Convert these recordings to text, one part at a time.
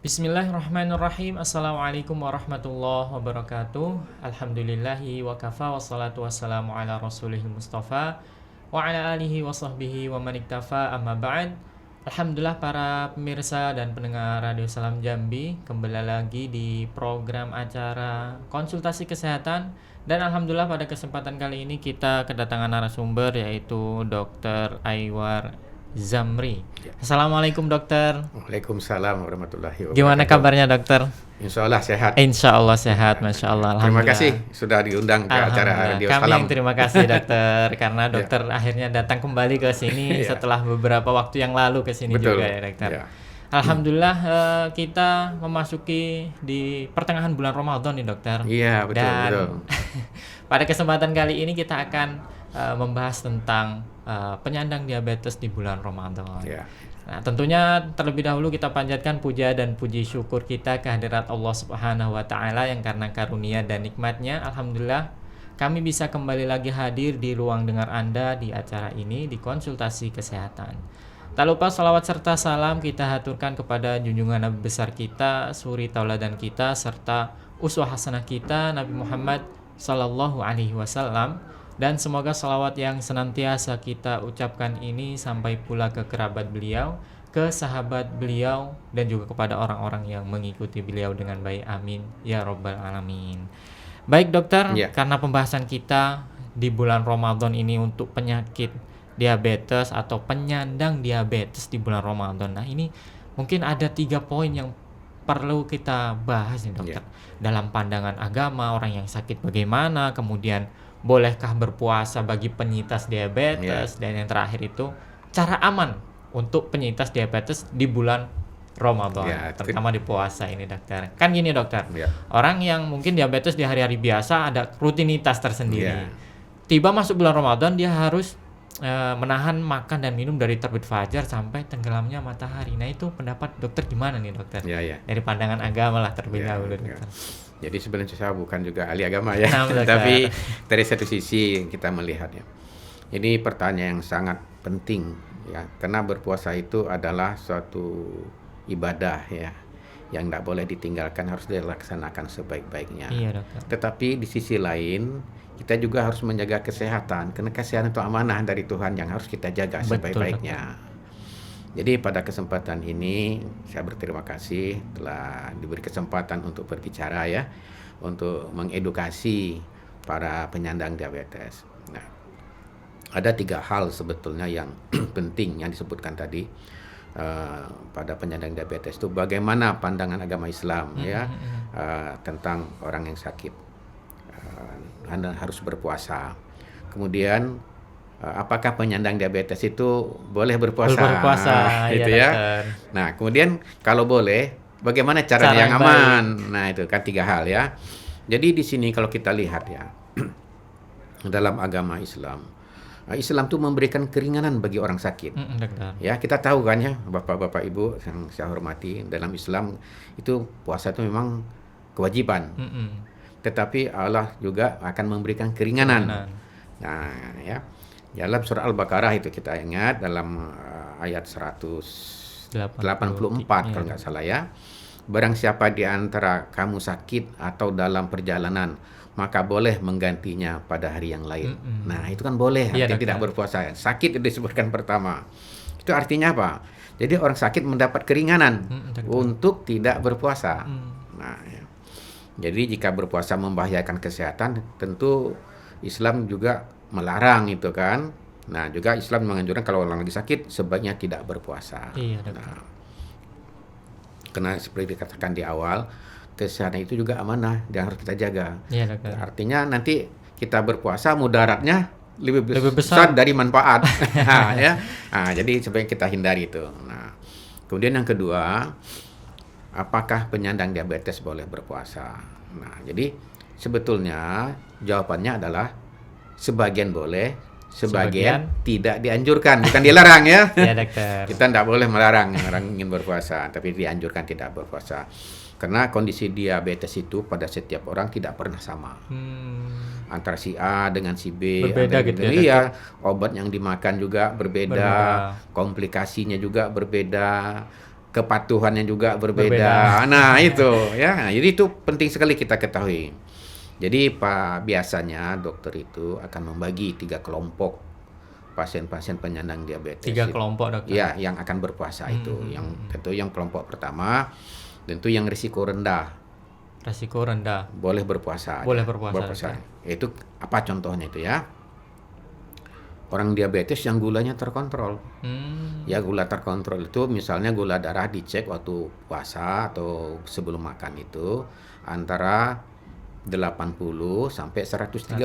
Bismillahirrahmanirrahim. Assalamualaikum warahmatullahi wabarakatuh. Alhamdulillahi wa kafa wassalatu wassalamu ala rasulihil mustafa wa ala alihi wa sahbihi wa man iktafa amma ba'd. Alhamdulillah para pemirsa dan pendengar Radio Salam Jambi, kembali lagi di program acara konsultasi kesehatan. Dan alhamdulillah pada kesempatan kali ini kita kedatangan narasumber yaitu Dr. Aiwar Zamri. Assalamualaikum dokter. Waalaikumsalam warahmatullahi wabarakatuh. Gimana kabarnya dokter? Insya Allah sehat. Insya Allah sehat, Masya Allah. Terima kasih sudah diundang ke acara Radio Kami Salam. yang terima kasih dokter, karena dokter akhirnya datang kembali ke sini setelah beberapa waktu yang lalu ke sini juga ya dokter. Alhamdulillah kita memasuki di pertengahan bulan Ramadan nih dokter. Iya betul. Dan betul. pada kesempatan kali ini kita akan membahas tentang penyandang diabetes di bulan Ramadan. Ya. Nah, tentunya terlebih dahulu kita panjatkan puja dan puji syukur kita kehadirat Allah Subhanahu wa taala yang karena karunia dan nikmatnya alhamdulillah kami bisa kembali lagi hadir di ruang dengar Anda di acara ini di konsultasi kesehatan. Tak lupa salawat serta salam kita haturkan kepada junjungan Nabi besar kita, suri tauladan kita serta uswah hasanah kita Nabi Muhammad sallallahu alaihi wasallam. Dan semoga salawat yang senantiasa kita ucapkan ini sampai pula ke kerabat beliau, ke sahabat beliau, dan juga kepada orang-orang yang mengikuti beliau dengan baik. Amin. Ya Rabbal Alamin. Baik dokter, karena pembahasan kita di bulan Ramadan ini untuk penyakit diabetes atau penyandang diabetes di bulan Ramadan. Nah ini mungkin ada 3 poin yang perlu kita bahas nih dokter. Dalam pandangan agama, orang yang sakit bagaimana, kemudian bolehkah berpuasa bagi penyintas diabetes, dan yang terakhir itu cara aman untuk penyintas diabetes di bulan Ramadan, terutama di puasa ini dokter. Kan gini dokter, orang yang mungkin diabetes di hari-hari biasa ada rutinitas tersendiri. Tiba masuk bulan Ramadan dia harus menahan makan dan minum dari terbit fajar sampai tenggelamnya matahari. Nah itu pendapat dokter gimana nih dokter? Dari pandangan agama lah terlebih dahulu dokter. Jadi sebenarnya saya bukan juga ahli agama ya, tapi dari satu sisi kita melihatnya. Ini pertanyaan yang sangat penting ya, karena berpuasa itu adalah suatu ibadah ya, yang tidak boleh ditinggalkan, harus dilaksanakan sebaik-baiknya. Iya, dokter. Tetapi di sisi lain kita juga harus menjaga kesehatan, karena kesehatan itu amanah dari Tuhan yang harus kita jaga sebaik-baiknya. Jadi pada kesempatan ini saya berterima kasih telah diberi kesempatan untuk berbicara ya, untuk mengedukasi para penyandang diabetes. Nah, ada 3 hal sebetulnya yang penting yang disebutkan tadi pada penyandang diabetes itu bagaimana pandangan agama Islam ya tentang orang yang sakit harus berpuasa. Kemudian apakah penyandang diabetes itu boleh berpuasa gitu ya. Nah, kemudian kalau boleh bagaimana cara yang aman? Nah, itu kan 3 hal ya. Jadi di sini kalau kita lihat ya dalam agama Islam tuh memberikan keringanan bagi orang sakit. Ya, kita tahu kan ya, Bapak-bapak Ibu yang saya hormati, dalam Islam itu puasa itu memang kewajiban. Tetapi Allah juga akan memberikan keringanan. Nah, ya. Dalam surah Al-Baqarah itu kita ingat dalam ayat 184 kalau nggak salah ya. Barang siapa di antara kamu sakit atau dalam perjalanan, maka boleh menggantinya pada hari yang lain. Nah, itu kan boleh, artinya tidak berpuasa. Sakit itu disebutkan pertama. Itu artinya apa? Jadi orang sakit mendapat keringanan untuk tidak berpuasa. Nah, ya. Jadi jika berpuasa membahayakan kesehatan, tentu Islam juga melarang itu kan. Nah, juga Islam menganjurkan kalau orang lagi sakit sebaiknya tidak berpuasa. Nah, karena seperti dikatakan di awal, kesehatan itu juga amanah dan harus kita jaga. Artinya nanti kita berpuasa mudaratnya lebih besar dari manfaat. Nah, ya. Nah, jadi sebaiknya kita hindari itu. Nah, kemudian yang kedua, apakah penyandang diabetes boleh berpuasa? Nah, jadi sebetulnya jawabannya adalah sebagian boleh, sebagian tidak dianjurkan, bukan dilarang ya. Dokter. Kita tidak boleh melarang orang ingin berpuasa, tapi dianjurkan tidak berpuasa. Karena kondisi diabetes itu pada setiap orang tidak pernah sama. Antara si A dengan si B. Berbeda gitu ya. Iya, obat yang dimakan juga berbeda. Komplikasinya juga berbeda. kepatuhannya juga berbeda. Berbeda. Nah, itu ya. Nah, jadi itu penting sekali kita ketahui. Jadi biasanya dokter itu akan membagi 3 kelompok pasien-pasien penyandang diabetes. 3 kelompok, dokter. Ya, yang akan berpuasa itu. Yang tentu yang kelompok pertama tentu yang risiko rendah. Resiko rendah. Boleh berpuasa. Boleh berpuasa. Itu apa contohnya itu ya? Orang diabetes yang gulanya terkontrol. Ya, gula terkontrol itu misalnya gula darah dicek waktu puasa atau sebelum makan itu antara 80 sampai 130.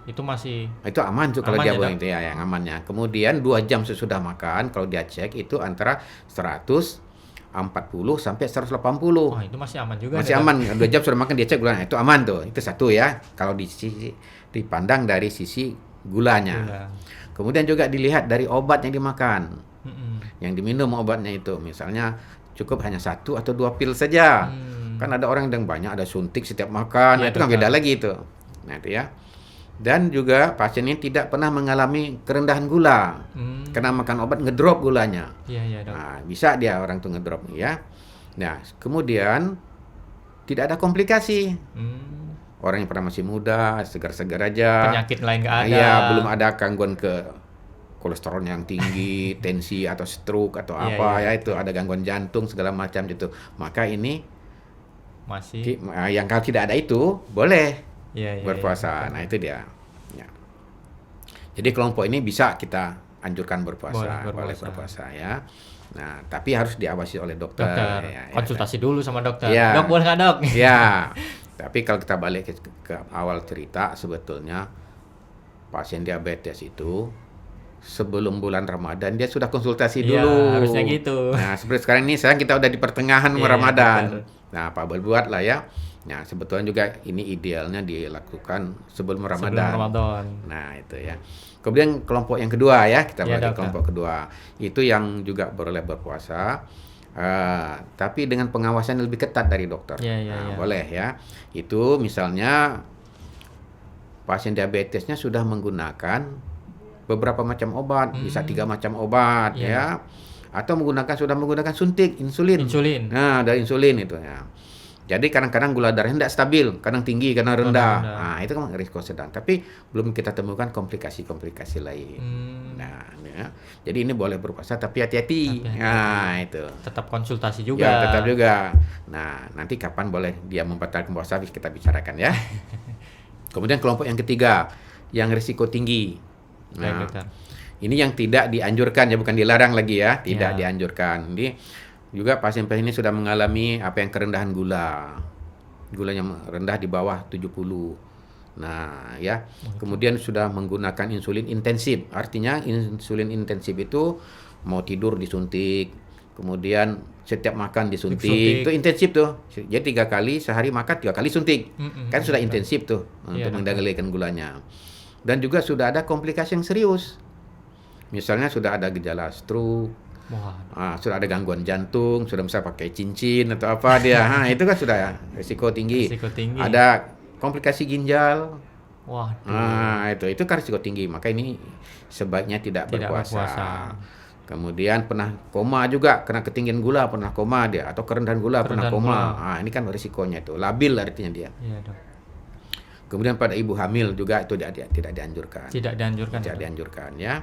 Itu masih Itu aman tuh kalau aman dia ya, itu ya, yang amannya. Kemudian 2 jam sesudah makan kalau dia cek itu antara 140 sampai 180. Oh, itu masih aman juga. Masih aman. 2 jam sudah makan dia cek gulanya. Itu aman tuh. Itu satu ya. Kalau dipandang dari sisi gulanya. Gula. Kemudian juga dilihat dari obat yang dimakan. Yang diminum obatnya itu. Misalnya cukup hanya 1 atau 2 pil saja. Kan ada orang yang banyak, ada suntik setiap makan. Ya, Itu kan beda lagi itu. Nah, itu ya. Dan juga pasien ini tidak pernah mengalami kerendahan gula. Karena makan obat ngedrop gulanya. Iya, dok. Nah, bisa dia orang tuh ngedrop ya. Nah, kemudian tidak ada komplikasi. Orang yang pernah masih muda, segar-segar aja. Penyakit lain nggak ada. Iya, belum ada gangguan ke kolesterol yang tinggi, tensi atau stroke atau apa ya, itu ada gangguan jantung segala macam gitu. Maka ini masih yang kalau tidak ada itu boleh berpuasa. Iya. Nah, itu dia. Ya. Jadi kelompok ini bisa kita anjurkan berpuasa, boleh berpuasa ya. Nah, tapi harus diawasi oleh dokter. Ya, konsultasi dulu sama dokter. Ya. Dok, boleh nggak, dok? Ya. Tapi kalau kita balik ke awal cerita, sebetulnya pasien diabetes itu sebelum bulan Ramadan dia sudah konsultasi dulu. Harusnya gitu. Nah, seperti sekarang ini kita udah di pertengahan Ramadan. Nah, apa berbuat lah ya. Nah, sebetulnya juga ini idealnya dilakukan sebelum Ramadan. Nah, itu ya. Kemudian kelompok yang kedua ya, kita bagi kelompok kedua. Itu yang juga boleh berpuasa. Tapi dengan pengawasan yang lebih ketat dari dokter. Boleh ya. Itu misalnya pasien diabetesnya sudah menggunakan beberapa macam obat, bisa 3 macam obat ya. Atau sudah menggunakan suntik insulin. Nah, dari insulin itu ya. Jadi kadang-kadang gula darahnya tidak stabil, kadang tinggi, kadang rendah. Nah, itu kan risiko sedang. Tapi belum kita temukan komplikasi-komplikasi lain. Nah, ya. Jadi ini boleh berpuasa tapi hati-hati. Nah, itu. Tetap konsultasi juga. Ya, tetap juga. Nah, nanti kapan boleh dia membatalkan puasa kita bicarakan ya. Kemudian kelompok yang ketiga, yang risiko tinggi. Nah, ini yang tidak dianjurkan ya, bukan dilarang lagi ya, tidak dianjurkan. Jadi juga pasien-pasien ini sudah mengalami kerendahan gula. Gulanya rendah di bawah 70. Nah, ya. Kemudian sudah menggunakan insulin intensif. Artinya insulin intensif itu mau tidur disuntik, kemudian setiap makan disuntik. Itu intensif tuh. Jadi 3 kali sehari makan 3 kali suntik. Kan sudah intensif tuh untuk mengendalikan gulanya. Dan juga sudah ada komplikasi yang serius. Misalnya sudah ada gejala stroke. Sudah ada gangguan jantung, sudah bisa pakai cincin atau apa dia. Itu kan sudah risiko tinggi. Ada komplikasi ginjal. Itu kan risiko tinggi. Maka ini sebaiknya tidak berpuasa. Kemudian pernah koma juga, kena ketinggian gula pernah koma dia, atau kerendahan gula pernah koma. Ini kan risikonya itu, labil artinya dia. Kemudian pada ibu hamil juga itu tidak dianjurkan. Tidak dianjurkan ya.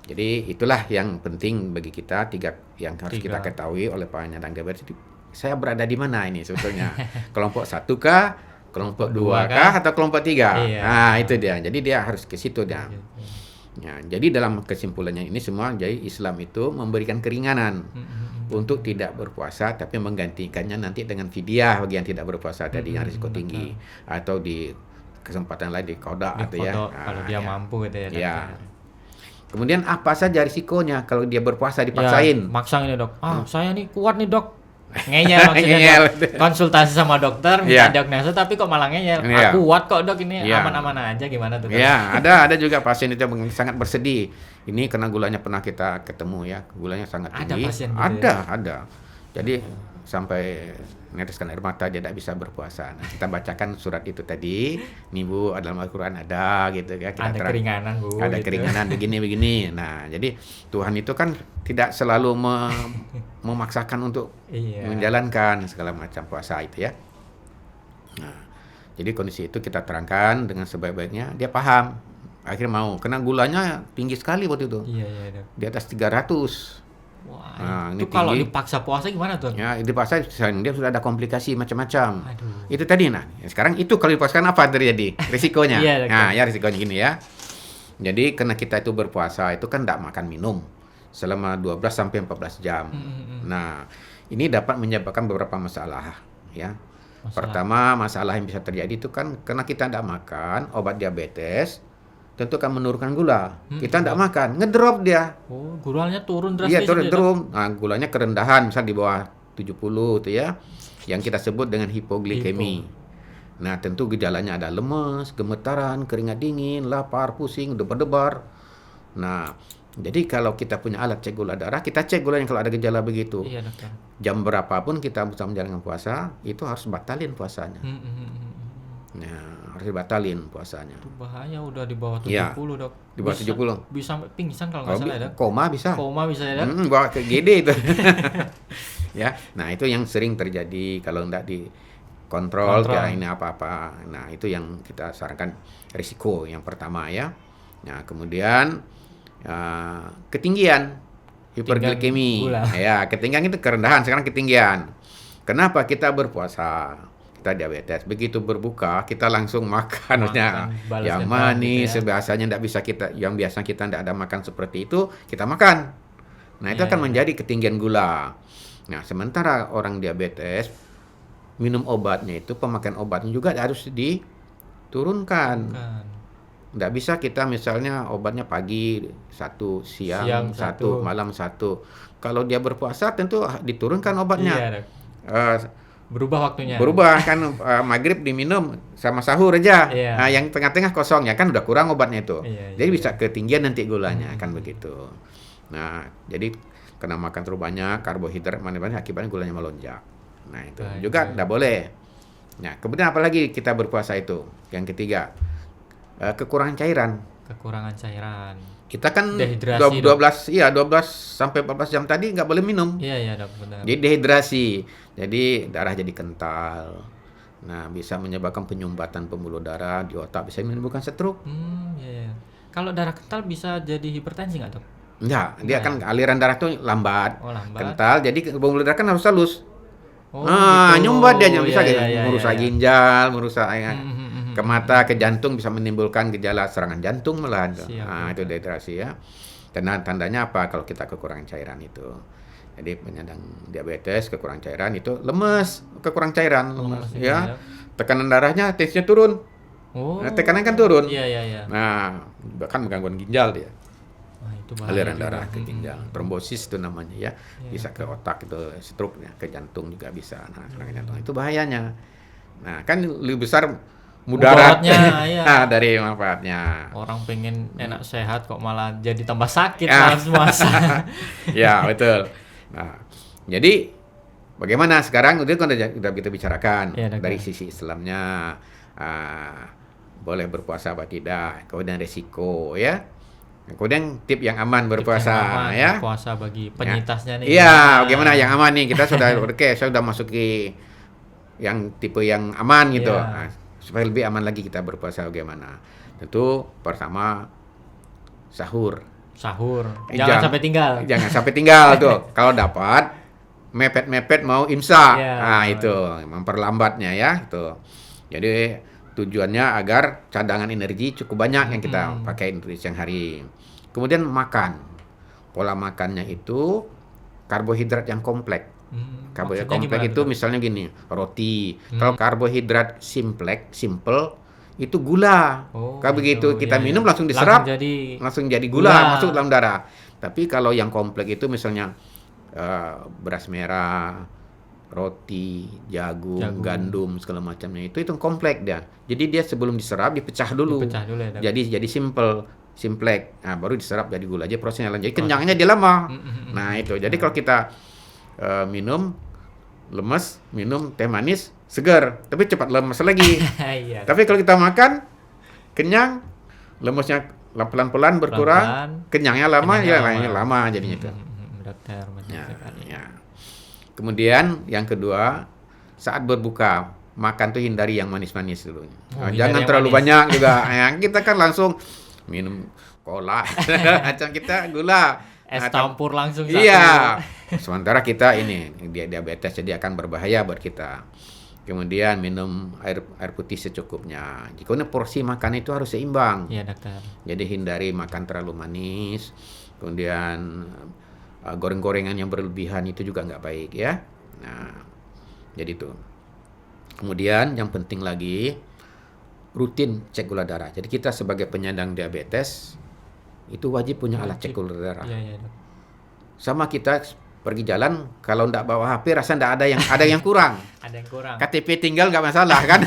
Jadi itulah yang penting bagi kita, 3 yang harus kita ketahui oleh penyandang diabetes. Saya berada di mana ini sebetulnya? Kelompok 1 kah? Kelompok 2 kah? Atau kelompok 3? Nah, itu dia. Jadi dia harus ke situ dia. Ya, jadi dalam kesimpulannya ini semua, jadi Islam itu memberikan keringanan untuk tidak berpuasa, tapi menggantikannya nanti dengan fidyah bagi yang tidak berpuasa tadi yang risiko tinggi, atau di kesempatan lain di qada atau ya. Kalau dia mampu gitu ya. Kemudian apa saja risikonya kalau dia berpuasa dipaksain? Maksa ini, dok. Saya nih kuat nih, dok. Ngeyel maksudnya. Dok. Konsultasi sama dokter, minta diagnosa tapi kok malah ngeyel. Kuat kok, dok, ini aman-aman aja, gimana tuh? Ya, ada juga pasien itu yang sangat bersedih. Ini karena gulanya pernah kita ketemu ya, gulanya sangat tinggi. Ada pasien gitu ada. Jadi sampai meneteskan air mata dia tidak bisa berpuasa. Nah, kita bacakan surat itu tadi, nih Bu, dalam Al-Quran ada gitu ya. Kita Ada keringanan Bu. ada gitu. keringanan begini. Nah, jadi Tuhan itu kan tidak selalu memaksakan untuk Iya. menjalankan segala macam puasa itu ya. Nah, jadi kondisi itu kita terangkan dengan sebaik-baiknya, dia paham. Akhirnya mau, karena gulanya tinggi sekali waktu itu. Iya Dok. Di atas 300. Wah, Nah, ini itu kalau tinggi. dipaksa puasa gimana tuh? Ya, dipaksa dia sudah ada komplikasi macam-macam. Aduh. Itu tadi sekarang itu kalau dipaksakan apa terjadi? Risikonya. Iya, Dokter. Nah, ya risikonya gini ya. Jadi karena kita itu berpuasa itu kan tidak makan minum selama 12 sampai 14 jam. Nah, ini dapat menyebabkan beberapa masalah ya. Pertama, masalah yang bisa terjadi itu kan karena kita tidak makan obat diabetes, tentu akan menurunkan gula. Kita tidak makan, ngedrop dia. Oh, gulanya turun drastis. Iya, turun. gitu ya, Dok? Nah, gulanya kerendahan, misal di bawah 70 itu ya, yang kita sebut dengan hipoglikemi. Nah, tentu gejalanya ada lemes, gemetaran, keringat dingin, lapar, pusing, debar-debar. Nah, jadi kalau kita punya alat cek gula darah, kita cek gulanya kalau ada gejala begitu. Iya, Dokter. Jam berapapun kita bisa menjalankan puasa, itu harus batalin puasanya. Nah, harus dibatalin puasanya. Itu bahaya udah di bawah 70, Iya. Dok. Di bawah 70. Bisa sampai pingsan kalau nggak salah ya, Dok. Koma bisa. Koma bisa ya, Dok. Bawa ke GD itu. Ya, nah itu yang sering terjadi kalau tidak dikontrol ya ini apa-apa. Nah, itu yang kita sarankan risiko yang pertama ya. Nah, kemudian ketinggian hiperglikemi. Ya, ketinggian itu kerendahan, sekarang ketinggian. Kenapa kita berpuasa? Kita diabetes, begitu berbuka kita langsung makannya yang manis, gitu ya. Yang biasa kita tidak ada makan seperti itu, kita makan. Nah, itu akan menjadi ketinggian gula. Nah, sementara orang diabetes minum obatnya itu, pemakaian obatnya juga harus diturunkan. Tidak bisa kita misalnya obatnya pagi satu, siang satu, malam satu. Kalau dia berpuasa tentu diturunkan obatnya. Berubah waktunya. Berubah kan maghrib diminum sama sahur aja. Nah, yang tengah-tengah kosong ya kan udah kurang obatnya itu. Jadi bisa ketinggian nanti gulanya kan begitu. Nah, jadi karena makan terlalu banyak karbohidrat mana-mana akibatnya gulanya melonjak. Nah, itu juga tidak boleh. Nah, kemudian apalagi kita berpuasa itu? Yang ketiga, kekurangan cairan. Kekurangan cairan. Kita kan dehidrasi, 12 sampai 14 jam tadi nggak boleh minum. Iya, Dok, benar. Jadi dehidrasi. Jadi darah jadi kental. Nah, bisa menyebabkan penyumbatan pembuluh darah di otak, bisa menimbulkan stroke. Iya. Kalau darah kental bisa jadi hipertensi nggak, Dok? Enggak, dia kan aliran darah tuh lambat. Kental, jadi pembuluh darah kan harus halus. Gitu. Nyumbat dia bisa merusak ginjal, merusak ke mata, ke jantung, bisa menimbulkan gejala serangan jantung malahan. Itu dehidrasi ya. Tandanya apa kalau kita kekurangan cairan itu? Jadi penyandang diabetes kekurangan cairan itu lemes, kekurangan cairan, lemes ya. Tekanan darahnya, tesnya turun. Tekanan kan turun. Iya. Nah, bahkan gangguan ginjal dia. Itu aliran darah ke ginjal, trombosis itu namanya ya. Bisa ke otak itu, stroke ya, ke jantung juga bisa. Nah, serangan jantung itu bahayanya. Nah, kan lebih besar mudaratnya dari manfaatnya. Orang pengen enak sehat kok malah jadi tambah sakit pas puasa. Ya, betul. Nah, jadi bagaimana sekarang udah kita bicarakan dari sisi Islamnya, boleh berpuasa apa tidak, kemudian resiko ya. Kemudian tip yang aman berpuasa ya. Puasa bagi penyintasnya nih. Iya, bagaimana yang aman nih? Kita sudah saya sudah masuki yang tipe yang aman gitu. Nah, supaya lebih aman lagi kita berpuasa bagaimana? Tentu pertama sahur. Jangan sampai tinggal. Jangan sampai tinggal tuh. Kalau dapat mepet-mepet mau imsak. Nah, itu memperlambatnya ya, itu. Jadi tujuannya agar cadangan energi cukup banyak yang kita pakai untuk siang hari. Kemudian makan. Pola makannya itu karbohidrat yang kompleks. Karbohidrat kompleks itu misalnya gini, roti. Kalau karbohidrat simple itu gula. Kalau begitu kita minum langsung diserap, langsung jadi gula masuk dalam darah. Tapi kalau yang kompleks itu misalnya beras merah, roti, jagung, gandum segala macamnya itu kompleks dia. Jadi dia sebelum diserap dipecah dulu. Ya, jadi simplek. Nah, baru diserap jadi gula aja prosesnya. Jadi kenyangnya dia lama. Nah, itu. Jadi kalau kita minum lemes, minum teh manis, segar, tapi cepat lemes lagi. Iya. Tapi kalau kita makan, kenyang, lemesnya pelan-pelan berkurang, Pelan-pelan, kenyangnya lama, kenyangnya ya lainnya lama jadinya itu. Dokter, betul Ya, sekali. ya. Kemudian yang kedua, saat berbuka, makan tuh hindari yang manis-manis dulu. Hindari Jangan yang terlalu manis. banyak juga. Yang kita kan langsung minum cola, macam kita gula. Es Nah, campur langsung satu. iya. Sementara kita ini dia diabetes jadi akan berbahaya buat kita. Kemudian minum air putih secukupnya. Jika porsi makan itu harus seimbang. Iya, dokter. Jadi hindari makan terlalu manis. Kemudian goreng-gorengan yang berlebihan itu juga nggak baik ya. Nah, jadi itu. Kemudian yang penting lagi rutin cek gula darah. Jadi kita sebagai penyandang diabetes itu wajib punya alat cek gula darah. Iya, iya, Dok. Sama kita pergi jalan kalau nggak bawa HP rasa nggak ada yang kurang. Ada yang kurang. KTP tinggal nggak masalah kan?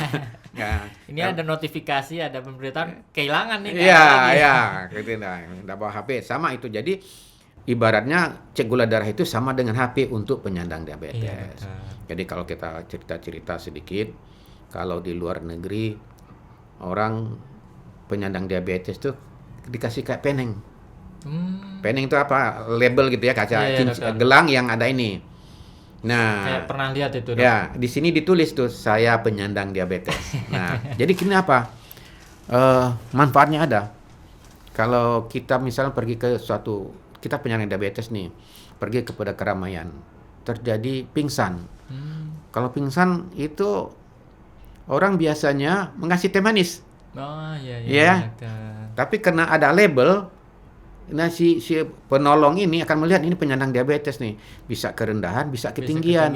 Nah, Ini ada notifikasi, ada pemberitaan kehilangan nih. iya, iya, gitu nah. Nggak bawa HP sama itu. Jadi ibaratnya cek gula darah itu sama dengan HP untuk penyandang diabetes. Iya, dokter. Jadi kalau kita cerita-cerita sedikit, kalau di luar negeri orang penyandang diabetes tuh dikasih kayak peneng. Peneng itu apa? Label gitu ya, kaca Iya, iya, dokter. gelang yang ada ini. Nah, Kayak pernah lihat itu, Dok. ya di sini ditulis tuh saya penyandang diabetes. Nah, jadi kenapa? Manfaatnya ada. Kalau kita misalnya pergi ke suatu, kita penyandang diabetes nih, pergi kepada keramaian, terjadi pingsan. Kalau pingsan itu orang biasanya mengasih teh manis. Oh, iya, iya, Iya. dokter. Tapi karena ada label, nah si penolong ini akan melihat ini penyandang diabetes nih, bisa kerendahan, bisa Bisa ketinggian.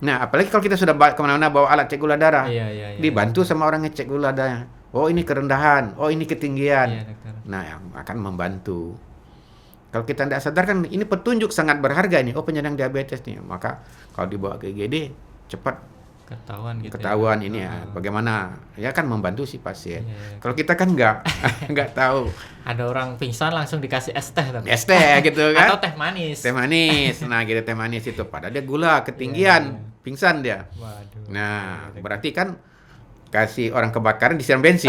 Nah, apalagi kalau kita sudah kemana-mana bawa alat cek gula darah, Iya, iya, iya. dibantu sama orang ngecek gula darah. Oh ini kerendahan, oh ini ketinggian. Iya, dokter. Nah, yang akan membantu. Kalau kita tidak sadar kan ini petunjuk sangat berharga ini. Oh penyandang diabetes nih, maka kalau dibawa ke IGD cepat Ketahuan gitu. ketahuan ya. ini ya. Bagaimana? Ya kan membantu si pasien. Iya, iya. Kalau kita kan nggak tahu. Ada orang pingsan langsung dikasih es teh, Dok. Es teh gitu kan? Atau teh manis. Teh manis. Nah, gitu teh manis itu padahal dia gula, ketinggian, pingsan dia. Waduh. Nah, berarti kan kasih orang kebakaran disiram bensin.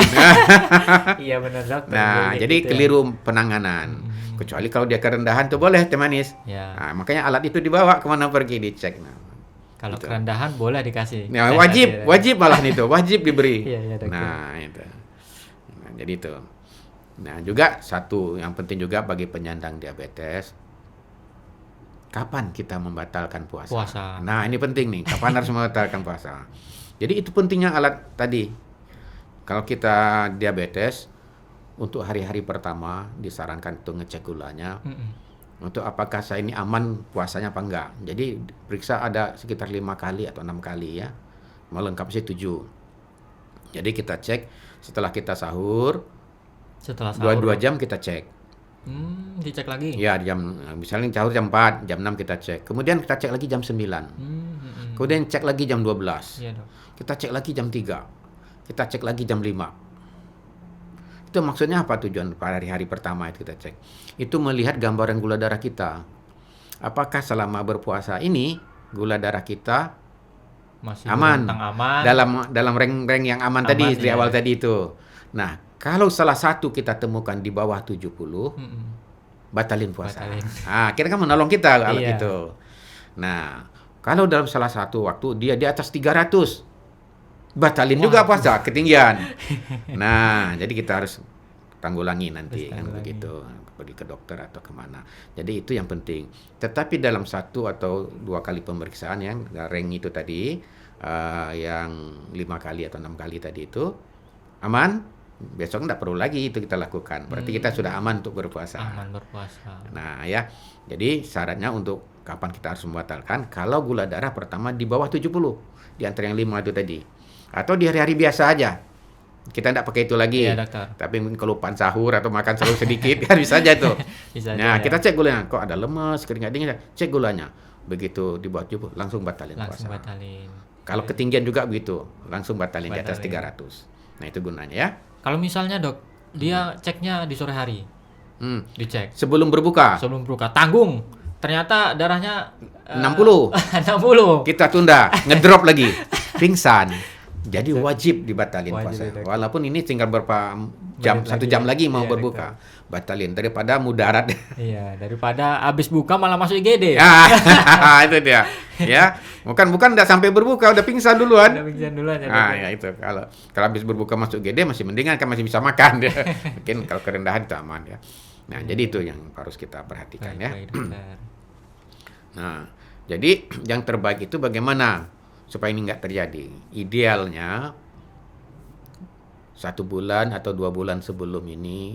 Iya benar, dokter. Nah, Boleh jadi gitu ya. keliru penanganan. Kecuali kalau dia kerendahan tuh boleh teh manis. Ya. Nah, makanya alat itu dibawa kemana pergi dicek. Nah, Kalau gitu. kerendahan boleh dikasih. Nah, teh wajib, tadi ya. wajib malah itu, wajib diberi. Iya, iya, dokter. Nah, itu. Nah, jadi itu. Nah, juga satu yang penting juga bagi penyandang diabetes, kapan kita membatalkan puasa? Puasa. Nah, ini penting nih, kapan harus membatalkan puasa? Jadi itu pentingnya alat tadi. Kalau kita diabetes, untuk hari-hari pertama disarankan untuk ngecek gulanya. Untuk apakah saya ini aman puasanya apa enggak. Jadi periksa ada sekitar 5 kali atau 6 kali ya. Melengkap sih 7. Jadi kita cek setelah kita sahur, Setelah sahur. 2 jam kita cek. Dicek lagi. Ya misalnya sahur jam 4, jam 6 kita cek. Kemudian kita cek lagi jam 9. Kemudian cek lagi jam 12. Iya, Dok. Kita cek lagi jam 3. Kita cek lagi jam 5. Itu maksudnya apa tujuan pada hari-hari pertama itu kita cek? Itu melihat gambaran gula darah kita. Apakah selama berpuasa ini gula darah kita Masih aman, aman. dalam rank yang aman tadi dari ya. awal tadi itu. Nah, kalau salah satu kita temukan di bawah 70, batalin puasa. Batalin. Nah, kira kan menolong kita alat Iya. itu. Nah, kalau dalam salah satu waktu dia di atas 300, batalin juga puasa, ketinggian. Nah, jadi kita harus tanggulangi nanti Harus kan tanggulangi. begitu, pergi ke dokter atau kemana. Jadi itu yang penting. Tetapi dalam 1 atau 2 kali pemeriksaan yang rank itu tadi, yang 5 kali atau 6 kali tadi itu aman, besok nggak perlu lagi itu kita lakukan. Berarti kita sudah aman untuk berpuasa. Aman berpuasa. Nah ya, jadi syaratnya untuk kapan kita harus membatalkan kalau gula darah pertama di bawah 70 di antara yang 5 itu tadi. Atau di hari-hari biasa aja. Kita tidak pakai itu lagi. Iya, dokter. Tapi mungkin kelupaan sahur atau makan selalu sedikit kan bisa aja tuh. Bisa Nah, aja, ya. kita cek gulanya. Kok ada lemes, keringat dingin, cek gulanya. Begitu di bawah 70 langsung batalin Langsung puasa. batalin. Kalau ketinggian juga begitu, langsung batalin di atas Batalin. 300. Nah, itu gunanya ya. Kalau misalnya, Dok, dia ceknya di sore hari. Hmm. Dicek Sebelum berbuka. sebelum berbuka. Tanggung. ternyata darahnya 60. 60. Kita tunda, ngedrop lagi, pingsan. Jadi wajib dibatalin Wajib puasa. ya, dokter. Walaupun ini tinggal berapa jam, Menit 1 lagi jam ya. lagi mau Iya, berbuka, batalin daripada mudarat. Iya, daripada habis buka malah masuk IGD. Itu dia. Ya, bukan udah sampai berbuka, udah pingsan Udah duluan. pingsan duluan ya. Ah, dokter. ya itu. Kalau habis berbuka masuk GD masih mendingan kan masih bisa makan dia. Mungkin kalau kerendahan itu aman ya. Nah, jadi itu yang harus kita perhatikan ya. Baik, dokter. Nah, jadi yang terbaik itu bagaimana supaya ini nggak terjadi? Idealnya 1 bulan atau 2 bulan sebelum ini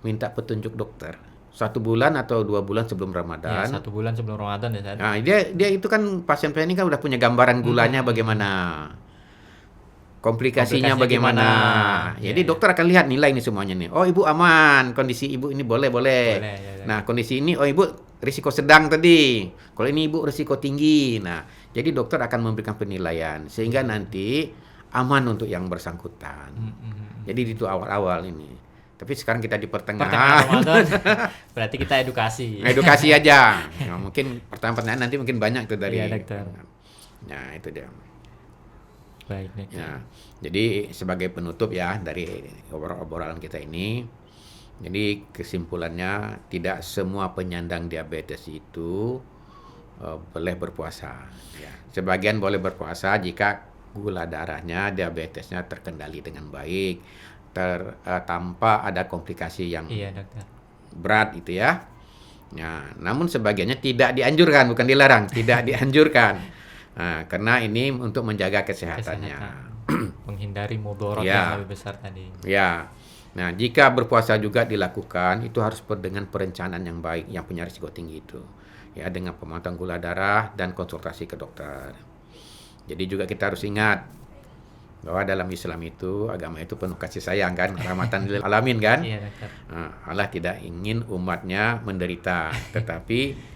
minta petunjuk dokter. 1 bulan atau 2 bulan sebelum Ya, Ramadan. 1 bulan sebelum Ramadan ya, Ustaz. Nah, dia itu kan pasien ini kan udah punya gambaran gulanya bagaimana. Komplikasinya bagaimana. gimana? Jadi Iya, dokter akan lihat nilai ini semuanya nih. Oh, ibu aman, kondisi ibu ini boleh. Boleh, ya. Nah, kondisi ini oh ibu risiko sedang tadi. Kalau ini ibu risiko tinggi. Nah, jadi dokter akan memberikan penilaian sehingga nanti aman untuk yang bersangkutan. Jadi itu awal-awal ini. Tapi sekarang kita di Pertengahan pertengahan. Ramadan. Berarti kita edukasi. Edukasi aja. Nah, mungkin pertanyaan nanti mungkin banyak tuh dari. Iya, dokter. Nah, itu dia. Baik, dokter. Ya, jadi sebagai penutup ya dari obrolan kita ini, jadi kesimpulannya tidak semua penyandang diabetes itu boleh berpuasa. Ya, sebagian boleh berpuasa jika gula darahnya, diabetesnya terkendali dengan baik, tanpa ada komplikasi yang Iya, dokter. berat itu ya. Nah, namun sebagiannya tidak dianjurkan, bukan dilarang, tidak dianjurkan. Nah, karena ini untuk menjaga kesehatannya. Menghindari mudarat Ya. yang lebih besar tadi. Ya. Nah, jika berpuasa juga dilakukan, itu harus dengan perencanaan yang baik, yang punya risiko tinggi itu. Ya, dengan pemantauan gula darah dan konsultasi ke dokter. Jadi juga kita harus ingat bahwa dalam Islam itu, agama itu penuh kasih sayang kan, rahmatan lil alamin kan. Iya, dokter. Nah, Allah tidak ingin umatnya menderita, tetapi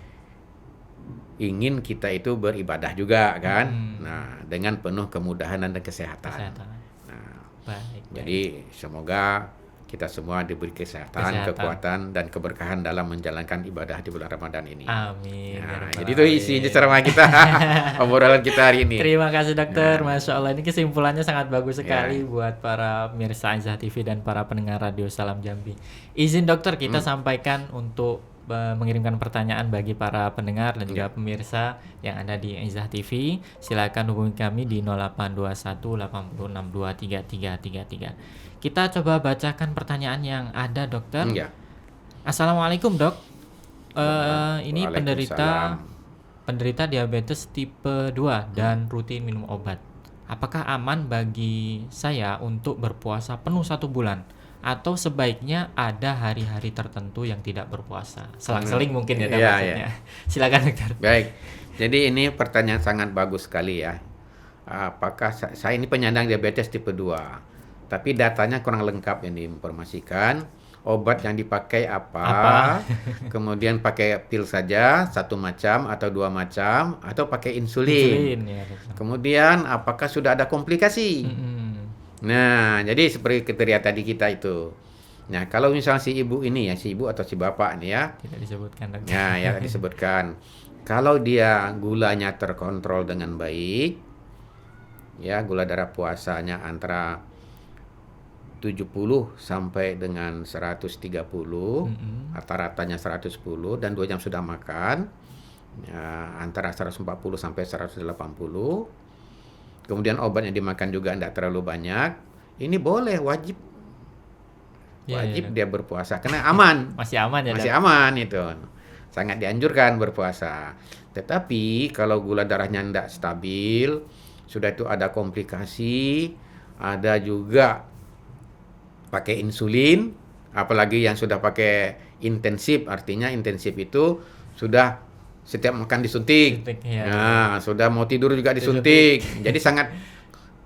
ingin kita itu beribadah juga kan. Nah, dengan penuh kemudahan dan kesehatan. Nah, Baik. jadi semoga kita semua diberi kesehatan, kekuatan dan keberkahan dalam menjalankan ibadah di bulan Ramadan ini. Amin. Nah, jadi itu isi ceramah kita, obrolan kita hari ini. Terima kasih, dokter. Masya Allah, ini kesimpulannya sangat bagus sekali buat para pemirsa Aizah TV dan para pendengar Radio Salam Jambi. Izin dokter kita sampaikan untuk mengirimkan pertanyaan bagi para pendengar dan juga pemirsa yang ada di Aizah TV. Silakan hubungi kami di 0821 8062 3333. Kita coba bacakan pertanyaan yang ada, dokter. Ya. Assalamualaikum, dok. Ini Waalaikumsalam. penderita diabetes tipe 2 dan rutin minum obat. Apakah aman bagi saya untuk berpuasa penuh 1 bulan? Atau sebaiknya ada hari-hari tertentu yang tidak berpuasa? Selang-seling mungkin ya, Iya, maksudnya. Silakan, dokter. Baik. Jadi ini pertanyaan sangat bagus sekali ya. Apakah saya ini penyandang diabetes tipe 2? Tapi datanya kurang lengkap yang diinformasikan. Obat yang dipakai apa? Kemudian pakai pil saja, 1 macam atau 2 macam, atau pakai insulin. Ya, dokter. Kemudian apakah sudah ada komplikasi? Nah, jadi seperti kriteria tadi kita itu. Nah, kalau misalnya si ibu ini ya, si ibu atau si bapak nih ya. Tidak disebutkan, dokter. Nah, ya disebutkan. Kalau dia gulanya terkontrol dengan baik, ya gula darah puasanya antara 70 sampai dengan 130, rata-ratanya 110 dan 2 jam sudah makan, ya, antara 140 sampai 180. Kemudian obat yang dimakan juga tidak terlalu banyak. Ini boleh, wajib dia berpuasa karena aman. Masih aman ya, Masih dok? aman itu. Sangat dianjurkan berpuasa. Tetapi kalau gula darahnya tidak stabil, sudah itu ada komplikasi, ada juga pakai insulin, apalagi yang sudah pakai intensif, artinya intensif itu sudah setiap makan disuntik. Ya. Nah, sudah mau tidur juga disuntik. Jadi sangat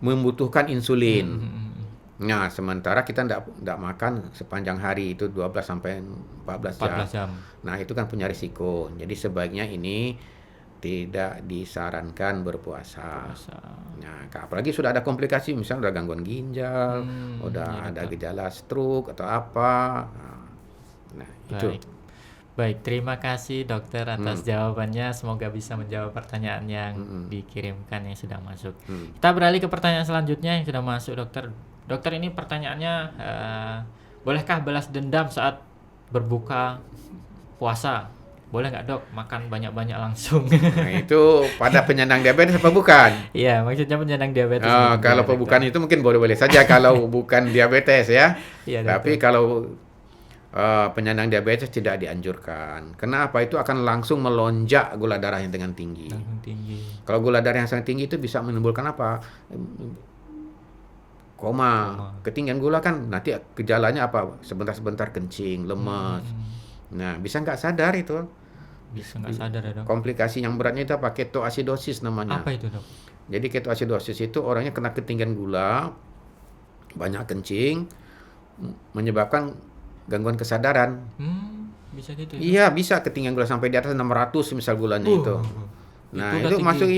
membutuhkan insulin. Nah, sementara kita tidak makan sepanjang hari itu 12 sampai 14 jam. Nah, itu kan punya risiko. Jadi sebaiknya ini tidak disarankan berpuasa. Nah, apalagi sudah ada komplikasi, misalnya udah gangguan ginjal, udah ada gejala stroke atau apa. Nah, itu. Baik, terima kasih dokter atas jawabannya. Semoga bisa menjawab pertanyaan yang dikirimkan yang sudah masuk. Kita beralih ke pertanyaan selanjutnya yang sudah masuk, dokter. Dokter, ini pertanyaannya, bolehkah balas dendam saat berbuka puasa? Boleh nggak dok makan banyak-banyak langsung? Nah, itu pada penyandang diabetes apa bukan? Iya, maksudnya penyandang diabetes. Kalau bukan itu mungkin boleh-boleh saja kalau bukan diabetes ya. Iya, Tapi kalau penyandang diabetes tidak dianjurkan. Kenapa? Itu akan langsung melonjak gula darahnya dengan tinggi. tinggi. Kalau gula darah yang sangat tinggi itu bisa menimbulkan apa? Koma. Ketinggian gula kan nanti gejalanya apa? Sebentar-sebentar kencing, lemas. Nah, bisa nggak sadar itu. Bisa nggak sadar ya dok? Komplikasi yang beratnya itu apa? Ketoasidosis namanya. Apa itu dok? Jadi ketoasidosis itu orangnya kena ketinggian gula, banyak kencing, menyebabkan gangguan kesadaran. Bisa gitu ya? Iya, bisa ketinggian gula sampai di atas 600 misal gulanya itu. Nah, itu masuk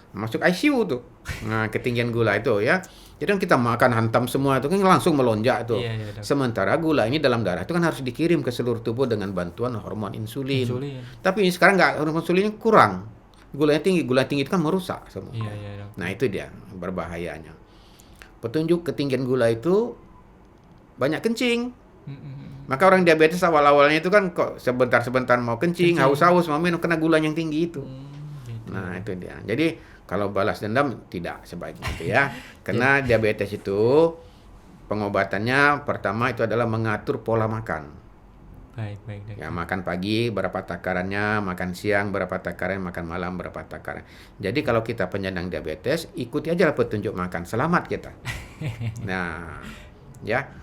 masuk ICU tuh. Nah, ketinggian gula itu ya. Jadi kan kita makan hantam semua itu kan langsung melonjak tuh. Iya, Sementara gula ini dalam darah itu kan harus dikirim ke seluruh tubuh dengan bantuan hormon insulin. Tapi sekarang nggak, hormon insulinnya kurang. Gulanya tinggi, gula tinggi itu kan merusak semua. Iya, dok. Nah, itu dia berbahayanya. Petunjuk ketinggian gula itu banyak kencing. Maka orang diabetes awal-awalnya itu kan kok sebentar-sebentar mau kencing, haus-haus, mau minum kena gula yang tinggi itu. Gitu. Nah, itu dia. Jadi kalau balas dendam tidak sebaiknya itu ya. Karena diabetes itu pengobatannya pertama itu adalah mengatur pola makan. Baik. Ya, makan pagi berapa takarannya, makan siang berapa takaran, makan malam berapa takaran. Jadi kalau kita penyandang diabetes, ikuti aja lah petunjuk makan. Selamat kita. Nah, ya.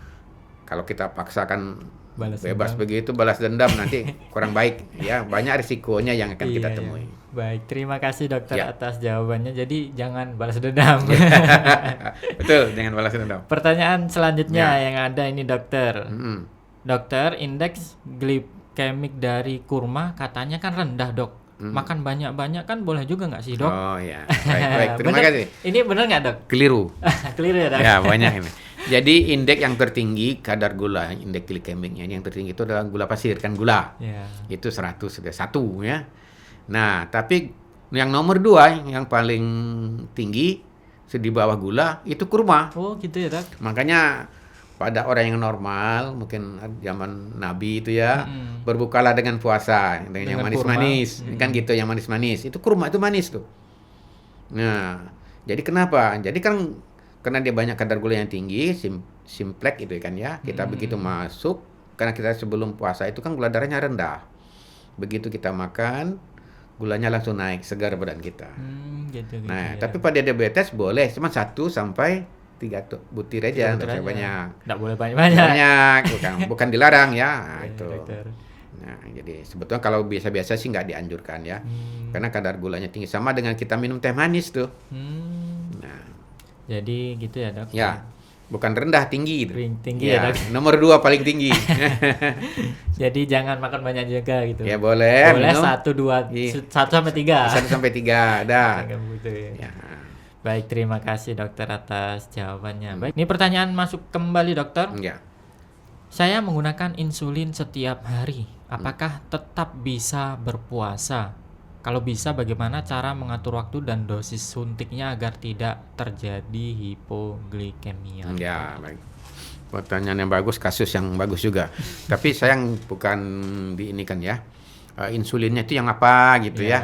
Kalau kita paksakan bebas begitu balas dendam nanti kurang baik ya, banyak risikonya yang akan kita temui. Baik, terima kasih dokter atas jawabannya. Jadi jangan balas dendam. Betul, jangan balas dendam. Pertanyaan selanjutnya yang ada ini dokter. Dokter, indeks glikemik dari kurma katanya kan rendah dok. Makan banyak-banyak kan boleh juga nggak sih dok? Oh ya, baik. Terima kasih. Ini benar nggak dok? Keliru. Keliru ya dok? Ya, banyak ini. Jadi indeks yang tertinggi kadar gula, indeks glikemiknya yang tertinggi itu adalah gula pasir, kan gula. Itu 100 sudah 1 ya. Nah, tapi yang nomor 2 yang paling tinggi di bawah gula itu kurma. Oh, gitu ya, Dok. Makanya pada orang yang normal, mungkin zaman Nabi itu ya, berbukalah dengan puasa dengan yang manis-manis. Kan gitu, yang manis-manis. Itu kurma itu manis tuh. Nah, jadi kenapa? Jadi kan karena dia banyak kadar gula yang tinggi, simplek itu kan ya. Kita begitu masuk, karena kita sebelum puasa itu kan gula darahnya rendah. Begitu kita makan, gulanya langsung naik, segar badan kita. Gitu, nah, tapi pada diabetes boleh, cuma 1 sampai 3 butir aja, tidak banyak. Tidak boleh banyak. Bukan dilarang ya. Nah, itu. Nah, jadi sebetulnya kalau biasa-biasa sih nggak dianjurkan ya. Karena kadar gulanya tinggi, sama dengan kita minum teh manis tuh. Nah, jadi gitu ya dok? Ya, bukan rendah, tinggi. Tinggi ya dok? Nomor 2 paling tinggi. Jadi jangan makan banyak juga gitu? Ya boleh. Boleh minum 1, 2, 1 sampai 3. 1 sampai 3, dah. Ya. Baik, terima kasih dokter atas jawabannya. Baik, ini pertanyaan masuk kembali dokter. Ya. Saya menggunakan insulin setiap hari. Apakah tetap bisa berpuasa? Kalau bisa, bagaimana cara mengatur waktu dan dosis suntiknya agar tidak terjadi hipoglikemia? Ya, baik. Pertanyaan yang bagus, kasus yang bagus juga. Tapi sayang bukan di ini kan ya. Insulinnya itu yang apa gitu ya.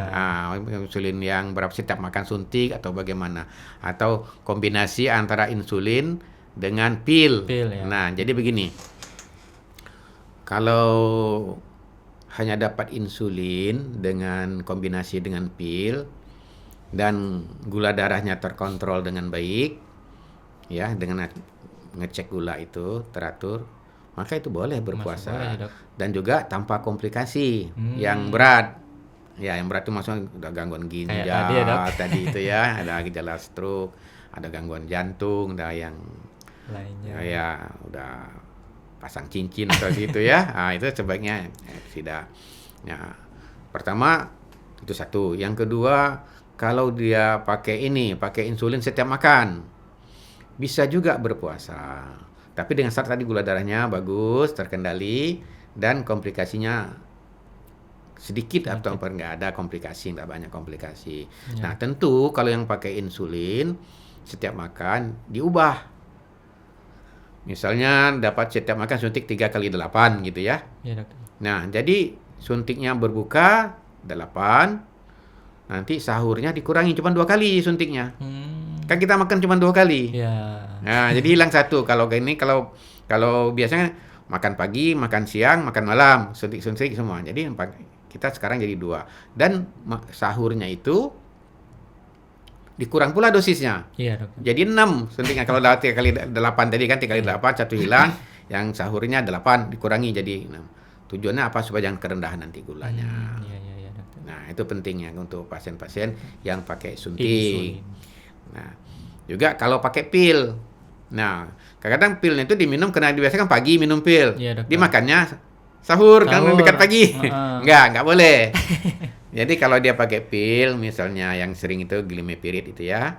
Insulin yang berapa setiap makan suntik atau bagaimana? Atau kombinasi antara insulin dengan pil. Ya. Nah, jadi begini. Kalau hanya dapat insulin dengan kombinasi dengan pil dan gula darahnya terkontrol dengan baik ya, dengan ngecek gula itu teratur, maka itu boleh berpuasa. Boleh, dan juga tanpa komplikasi yang berat. Ya, yang berat itu maksudnya udah gangguan ginjal tadi itu ya, ada gejala stroke, ada gangguan jantung, ada yang lainnya. Ya, udah pasang cincin atau gitu ya. Nah, itu sebaiknya tidak. Nah, pertama itu 1. Yang kedua, kalau dia pakai insulin setiap makan, bisa juga berpuasa. Tapi dengan syarat tadi gula darahnya bagus, terkendali, dan komplikasinya sedikit atau nggak ada komplikasi, nggak banyak komplikasi. Ya. Nah tentu kalau yang pakai insulin setiap makan diubah. Misalnya dapat setiap makan suntik 3 kali 8 gitu ya. Iya dokter. Nah jadi suntiknya berbuka 8, nanti sahurnya dikurangi cuma 2 kali suntiknya. Kan kita makan cuma 2 kali. Ya. Nah jadi hilang 1. Kalau ini kalau biasanya makan pagi, makan siang, makan malam, suntik-suntik semua. Jadi kita sekarang jadi 2. Dan sahurnya itu dikurang pula dosisnya. Iya dokter. Jadi 6 suntiknya. Kalau 3 kali 8 tadi kan 3 kali 8, 1 hilang. Yang sahurnya 8 dikurangi jadi 6. Tujuannya apa? Supaya jangan kerendahan nanti gulanya. Iya dokter. Nah itu pentingnya untuk pasien-pasien yang pakai suntik. Insulin. Nah juga kalau pakai pil. Nah kadang-kadang pilnya itu diminum karena biasanya kan pagi minum pil. Iya, dokter. Dimakannya sahur kan dekat pagi. Nggak boleh. Jadi kalau dia pakai pil, misalnya yang sering itu Glimepirid itu ya,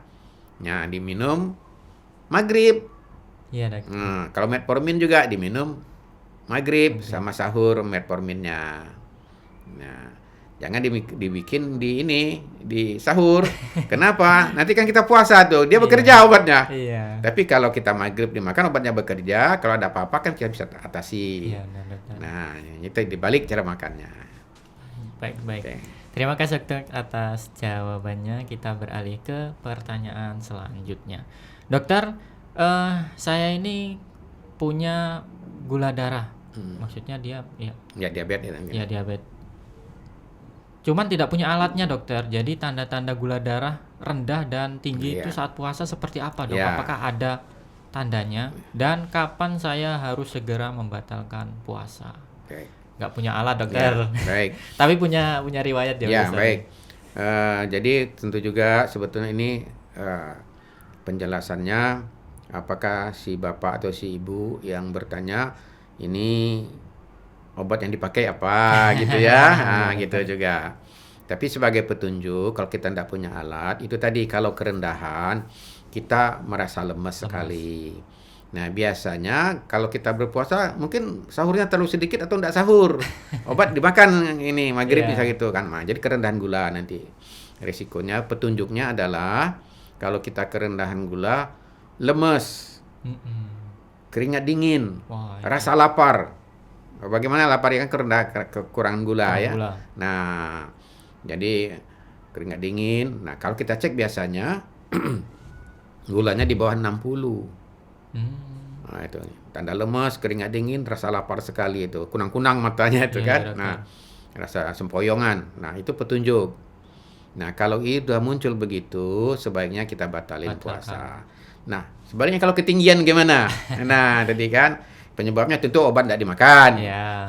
nah diminum maghrib. Iya dokter. Kalau metformin juga diminum maghrib sama sahur metforminnya. Nah, jangan dibikin di sahur. Kenapa? Nanti kan kita puasa tuh, dia bekerja obatnya. Iya. Tapi kalau kita maghrib dimakan obatnya bekerja, kalau ada apa-apa kan kita bisa atasi. Iya dokter. Nah, itu dibalik cara makannya. Baik. Oke. Terima kasih dokter atas jawabannya. Kita beralih ke pertanyaan selanjutnya. Dokter, saya ini punya gula darah. Maksudnya dia Ya diabetes. ya diabetes. Cuman tidak punya alatnya dokter. Jadi tanda-tanda gula darah rendah dan tinggi itu saat puasa seperti apa dok? Iya. Apakah ada tandanya? Dan kapan saya harus segera membatalkan puasa? Oke. Nggak punya alat dokter. Ya, baik. Tapi punya riwayat Ya, baik. Jadi tentu juga sebetulnya ini penjelasannya apakah si bapak atau si ibu yang bertanya ini obat yang dipakai apa gitu ya. Nah, gitu juga. Tapi sebagai petunjuk kalau kita tidak punya alat, itu tadi kalau kerendahan kita merasa lemas sekali. Nah biasanya kalau kita berpuasa mungkin sahurnya terlalu sedikit atau tidak sahur, obat dimakan ini maghrib bisa gitu kan. Nah, jadi kerendahan gula nanti risikonya, petunjuknya adalah kalau kita kerendahan gula, lemes, keringat dingin, rasa lapar. Bagaimana lapar kan kekurangan gula ya. Nah jadi keringat dingin. Nah kalau kita cek biasanya gulanya di bawah 60. Nah itu tanda lemas, keringat dingin, rasa lapar sekali itu, kunang-kunang matanya itu kan. Nah rasa sempoyongan. Nah itu petunjuk. Nah kalau itu sudah muncul begitu, sebaiknya kita batalin puasa. Nah sebaliknya kalau ketinggian gimana? Nah tadi kan penyebabnya tentu obat tidak dimakan.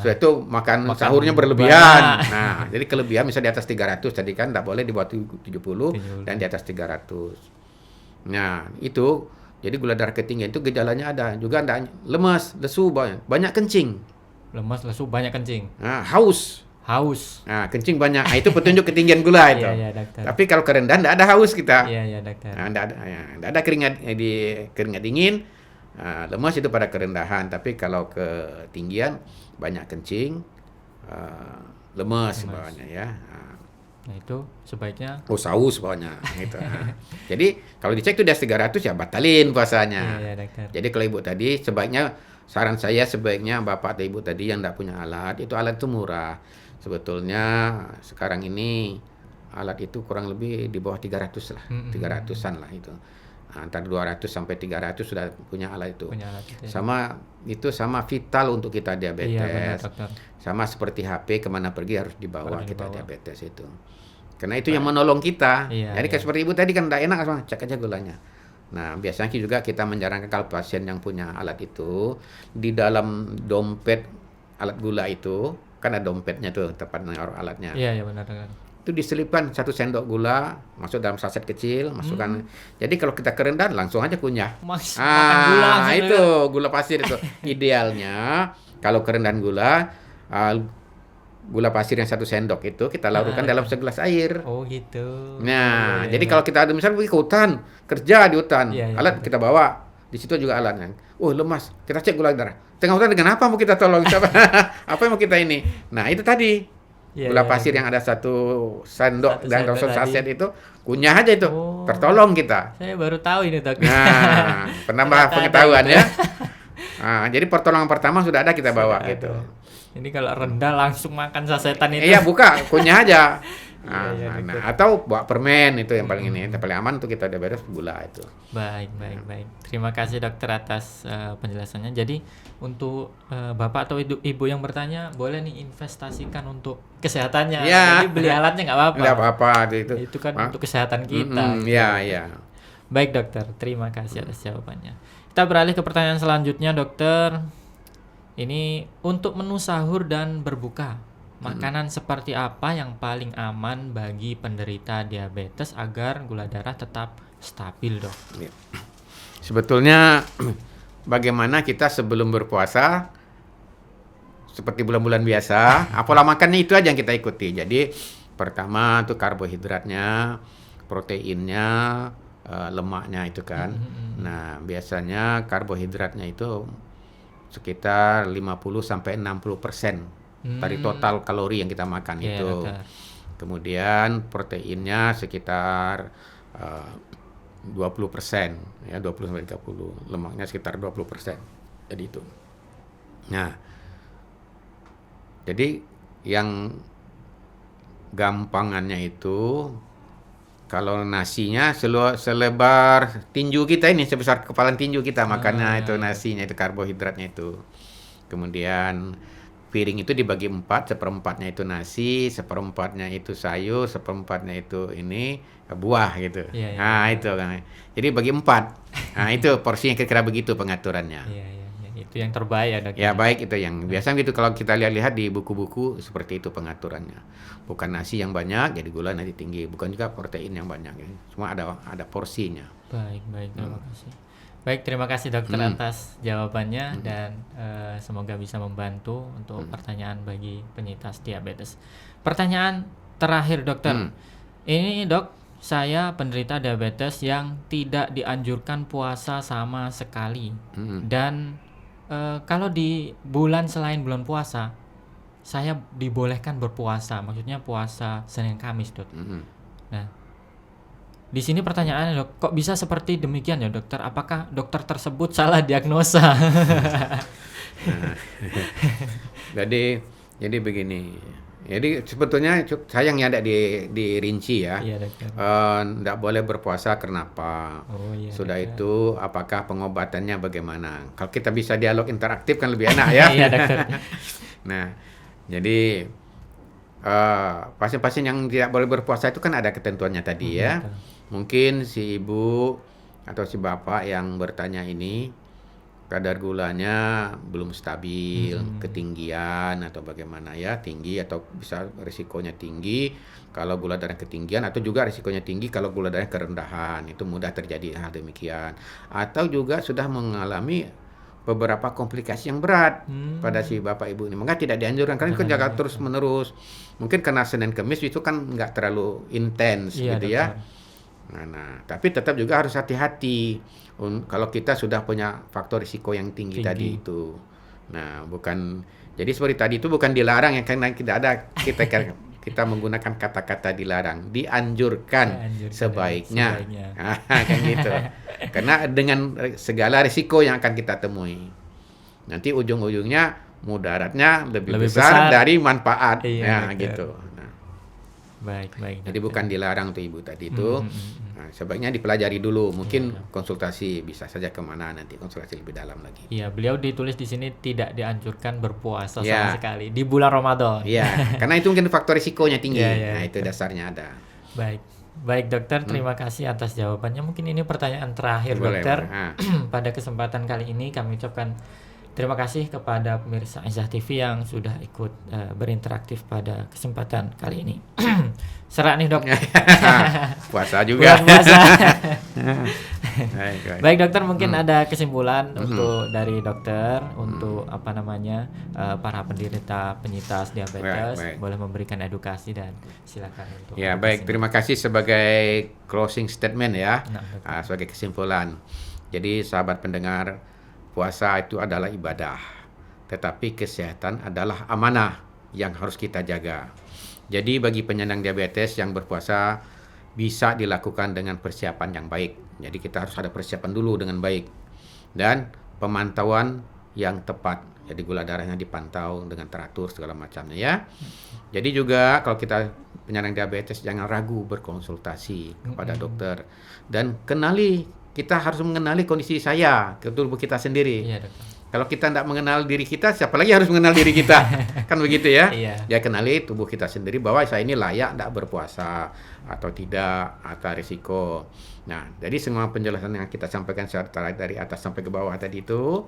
So itu makan sahurnya berlebihan. Nah jadi kelebihan misalnya di atas 300 tadi kan tidak boleh di bawah 70 dan di atas 300. Nah itu jadi gula darah ketinggian itu gejalanya ada juga, lemas, lesu, banyak kencing. Lemas, lesu, banyak kencing. Nah, haus. Nah, kencing banyak. Nah, itu petunjuk ketinggian gula itu. Iya, tapi kalau kerendahan tidak ada haus kita. Iya, dokter. Nah, tidak ada keringat dingin. Lemas itu pada kerendahan. Tapi kalau ketinggian banyak kencing, lemas bawahnya ya. Nah itu sebaiknya saus bawahnya gitu. Jadi kalau dicek itu di atas 300 ya batalin puasanya. Jadi kalau ibu tadi sebaiknya, saran saya sebaiknya bapak atau ibu tadi yang tidak punya alat, itu alat itu murah. Sebetulnya sekarang ini alat itu kurang lebih di bawah 300 lah, 300-an lah itu. Antara 200 sampai 300 sudah punya alat itu. Sama vital untuk kita diabetes. Sama seperti HP, kemana pergi harus dibawa kita diabetes itu. Karena itu yang menolong kita. Jadi seperti ibu tadi kan tidak enak, cek aja gulanya. Nah biasanya juga kita menyarankan kalau pasien yang punya alat itu, di dalam dompet alat gula itu, kan ada dompetnya tuh tempat naruh alatnya. Iya benar. Itu diselipkan 1 sendok gula, masuk dalam saset kecil, masukkan. Jadi kalau kita kerendahan langsung aja kunyah. Makan gula itu gula pasir itu. Idealnya kalau kerendahan gula, gula pasir yang 1 sendok itu kita larutkan dalam segelas air. Oh gitu. Nah, jadi kalau kita ada misalnya pergi ke hutan, kerja di hutan, alat kita bawa, di situ juga alatnya. Oh lemas, kita cek gula darah. Tengah hutan dengan apa mau kita tolong? Apa yang mau kita ini? Nah itu tadi. Iya, Gula iya, pasir iya. yang ada 1 sendok Satu dan sendok rosol tadi. saset itu, kunyah aja itu, Oh, tertolong kita. saya baru tahu ini dok. Nah, penambah Ternyata ada pengetahuan gitu ya. ya. Jadi pertolongan pertama sudah ada kita Sudah bawa gitu. ada. Ini kalau rendah langsung makan sasetan itu. Iya, buka, kunyah aja. Iya, iya, dokter. Atau bawa permen itu yang paling ini, yang paling aman untuk kita udah beres gula itu. Baik, baik, baik. Terima kasih dokter atas penjelasannya. Jadi untuk bapak atau ibu yang bertanya, boleh nih investasikan untuk kesehatannya. Ya. Jadi beli alatnya nggak apa-apa. Nggak apa-apa itu. Itu kan untuk kesehatan kita. gitu. Iya, iya. Baik dokter, terima kasih atas jawabannya. Kita beralih ke pertanyaan selanjutnya dokter. Ini untuk menu sahur dan berbuka. Makanan seperti apa yang paling aman bagi penderita diabetes agar gula darah tetap stabil, dok? Iya. Sebetulnya bagaimana kita sebelum berpuasa seperti bulan-bulan biasa, pola makannya itu aja yang kita ikuti. Jadi pertama tuh karbohidratnya, proteinnya, lemaknya itu kan. Nah, biasanya karbohidratnya itu sekitar 50-60% dari total kalori yang kita makan Iya, itu. dokter. Kemudian proteinnya sekitar 20%, ya 20-30. Lemaknya sekitar 20%. Jadi itu. Nah, jadi yang gampangannya itu kalau nasinya selebar tinju kita ini, sebesar kepala tinju kita makannya itu nasinya, itu karbohidratnya itu. Kemudian piring itu dibagi 4, seperempatnya itu nasi, seperempatnya itu sayur, seperempatnya itu ini buah gitu. Iya, iya. Nah, itu kan. Jadi bagi 4. Nah, itu porsinya kira-kira begitu pengaturannya. Iya, iya, iya. Itu yang terbaik ya, dok. Ya baik, itu yang biasa gitu kalau kita lihat-lihat di buku-buku seperti itu pengaturannya. Bukan nasi yang banyak jadi gula nanti tinggi, bukan juga protein yang banyak. Ya. Semua ada porsinya. Baik, baik, terima kasih. Baik, terima kasih dokter atas jawabannya dan semoga bisa membantu untuk pertanyaan bagi penyintas diabetes. Pertanyaan terakhir dokter. Ini dok, saya penderita diabetes yang tidak dianjurkan puasa sama sekali. Dan kalau di bulan selain bulan puasa, saya dibolehkan berpuasa. Maksudnya puasa Senin Kamis, dok. Nah, di sini pertanyaannya, dok, kok bisa seperti demikian ya, dokter? Apakah dokter tersebut salah diagnosa? Jadi begini. Jadi sebetulnya sayangnya ada dirinci ya. Iya, dokter. Nggak boleh berpuasa kenapa? Oh, iya, Sudah dokter. itu apakah pengobatannya bagaimana? Kalau kita bisa dialog interaktif kan lebih enak ya. Iya, dokter. Nah, jadi pasien-pasien yang tidak boleh berpuasa itu kan ada ketentuannya tadi ya. Betul. Mungkin si ibu atau si bapak yang bertanya ini kadar gulanya belum stabil, ketinggian atau bagaimana ya, tinggi atau bisa risikonya tinggi kalau gula darah ketinggian, atau juga risikonya tinggi kalau gula darah kerendahan. Itu mudah terjadi hal demikian. Atau juga sudah mengalami beberapa komplikasi yang berat pada si bapak ibu ini. Maka tidak dianjurkan karena itu jaga terus menerus. Mungkin karena Senin Kemis itu kan nggak terlalu intens Iya, gitu ya. Nah, tapi tetap juga harus hati-hati kalau kita sudah punya faktor risiko yang tinggi tadi itu. Nah, bukan jadi seperti tadi itu bukan dilarang ya, karena tidak ada kita menggunakan kata-kata dilarang, dianjurkan sebaiknya. Kan gitu. Karena dengan segala risiko yang akan kita temui. Nanti ujung-ujungnya mudaratnya lebih besar dari manfaat. Iya, gitu. Baik, baik. Jadi bukan dilarang tuh ibu tadi itu. Nah, sebaiknya dipelajari dulu. Mungkin konsultasi bisa saja kemana nanti konsultasi lebih dalam lagi. Iya, beliau ditulis di sini tidak dianjurkan berpuasa sama sekali di bulan Ramadan. Iya, karena itu mungkin faktor risikonya tinggi. Iya, Nah, itu dasarnya ada. Baik. Baik dokter, terima kasih atas jawabannya. Mungkin ini pertanyaan terakhir Boleh, dokter. boleh. Pada kesempatan kali ini kami ucapkan terima kasih kepada pemirsa Izzah TV yang sudah ikut berinteraktif pada kesempatan kali ini. Serak nih dok. Puasa juga. Bulan puasa. Baik. Baik dokter, mungkin ada kesimpulan untuk dari dokter untuk para penderita penyintas diabetes, Baik. boleh memberikan edukasi dan silakan untuk Ya, edukasi. baik. Terima kasih sebagai closing statement ya. Nah, Sebagai kesimpulan. Jadi sahabat pendengar, puasa itu adalah ibadah. Tetapi kesehatan adalah amanah yang harus kita jaga. Jadi bagi penyandang diabetes yang berpuasa bisa dilakukan dengan persiapan yang baik. Jadi kita harus ada persiapan dulu dengan baik dan pemantauan yang tepat. Jadi gula darahnya dipantau dengan teratur segala macamnya ya. Jadi juga kalau kita penyandang diabetes jangan ragu berkonsultasi kepada dokter dan kita harus mengenali kondisi saya ke tubuh kita sendiri. Iya, dokter. Kalau kita tidak mengenal diri kita, siapa lagi harus mengenal diri kita? Kan begitu ya? Iya. Ya kenali tubuh kita sendiri bahwa saya ini layak tidak berpuasa atau tidak, atau risiko. Nah, jadi semua penjelasan yang kita sampaikan secara dari atas sampai ke bawah tadi itu,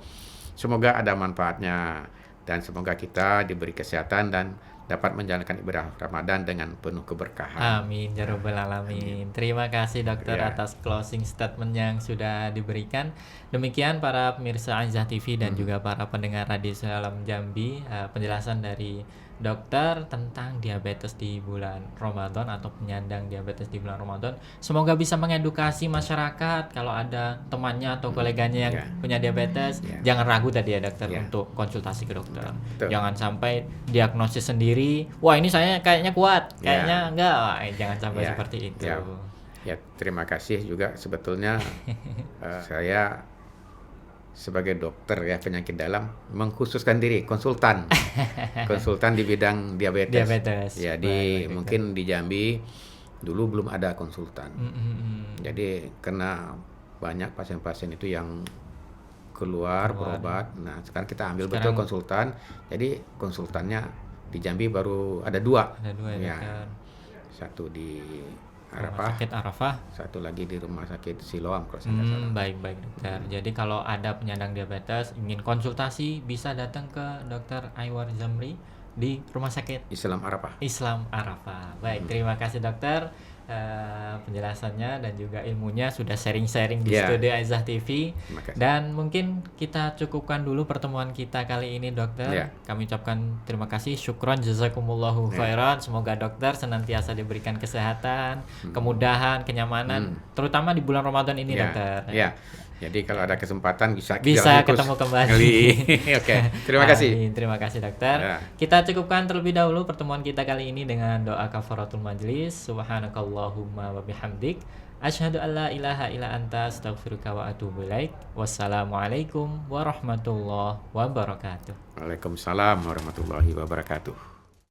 semoga ada manfaatnya dan semoga kita diberi kesehatan dan dapat menjalankan ibadah Ramadan dengan penuh keberkahan. Amin ya rabbal alamin. Terima kasih dokter Ya. atas closing statement yang sudah diberikan. Demikian para pemirsa Aizah TV dan juga para pendengar Radio Salam Jambi, penjelasan dari dokter tentang diabetes di bulan Ramadan atau penyandang diabetes di bulan Ramadan. Semoga bisa mengedukasi masyarakat kalau ada temannya atau koleganya yang Ya. punya diabetes, Ya. jangan ragu tadi ya dokter Ya. untuk konsultasi ke dokter. Betul. Jangan sampai diagnosis sendiri, wah ini saya kayaknya kuat, Ya. kayaknya enggak. Wah, jangan sampai Ya. seperti itu. Ya. Ya, terima kasih juga sebetulnya saya sebagai dokter ya penyakit dalam mengkhususkan diri konsultan di bidang diabetes. Diabetes. Ya Baik, mungkin di Jambi dulu belum ada konsultan. Jadi karena banyak pasien-pasien itu yang keluar berobat. Nah sekarang kita ambil betul konsultan. Jadi konsultannya di Jambi baru ada 2. Ada 2 ya, Ya. dokter. Satu di Rumah Arafah, sakit Arafah. satu lagi di rumah sakit Siloam kalau saya nggak salah. Baik dokter. Jadi kalau ada penyandang diabetes ingin konsultasi bisa datang ke Dokter Aiwar Zamri di Rumah Sakit Islam Arafah. Islam Arafah. Baik, terima kasih dokter penjelasannya dan juga ilmunya sudah sharing-sharing di Ya. studio Aizah TV. Terima kasih. Dan mungkin kita cukupkan dulu pertemuan kita kali ini dokter. Ya. Kami ucapkan terima kasih, syukron jazakumullahu khairan. Semoga dokter senantiasa diberikan kesehatan, kemudahan, kenyamanan, terutama di bulan Ramadan ini Ya. dokter. Ya. Jadi kalau ada kesempatan bisa Ketemu kembali. Oke. Terima kasih. Amin. Terima kasih dokter. Ya. Kita cukupkan terlebih dahulu pertemuan kita kali ini dengan doa kafaratul majlis. Subhanakallahumma wa bihamdik, asyhadu an la ilaha illa anta, astaghfiruka wa atubu ilaik. Wassalamualaikum warahmatullahi wabarakatuh. Waalaikumsalam warahmatullahi wabarakatuh.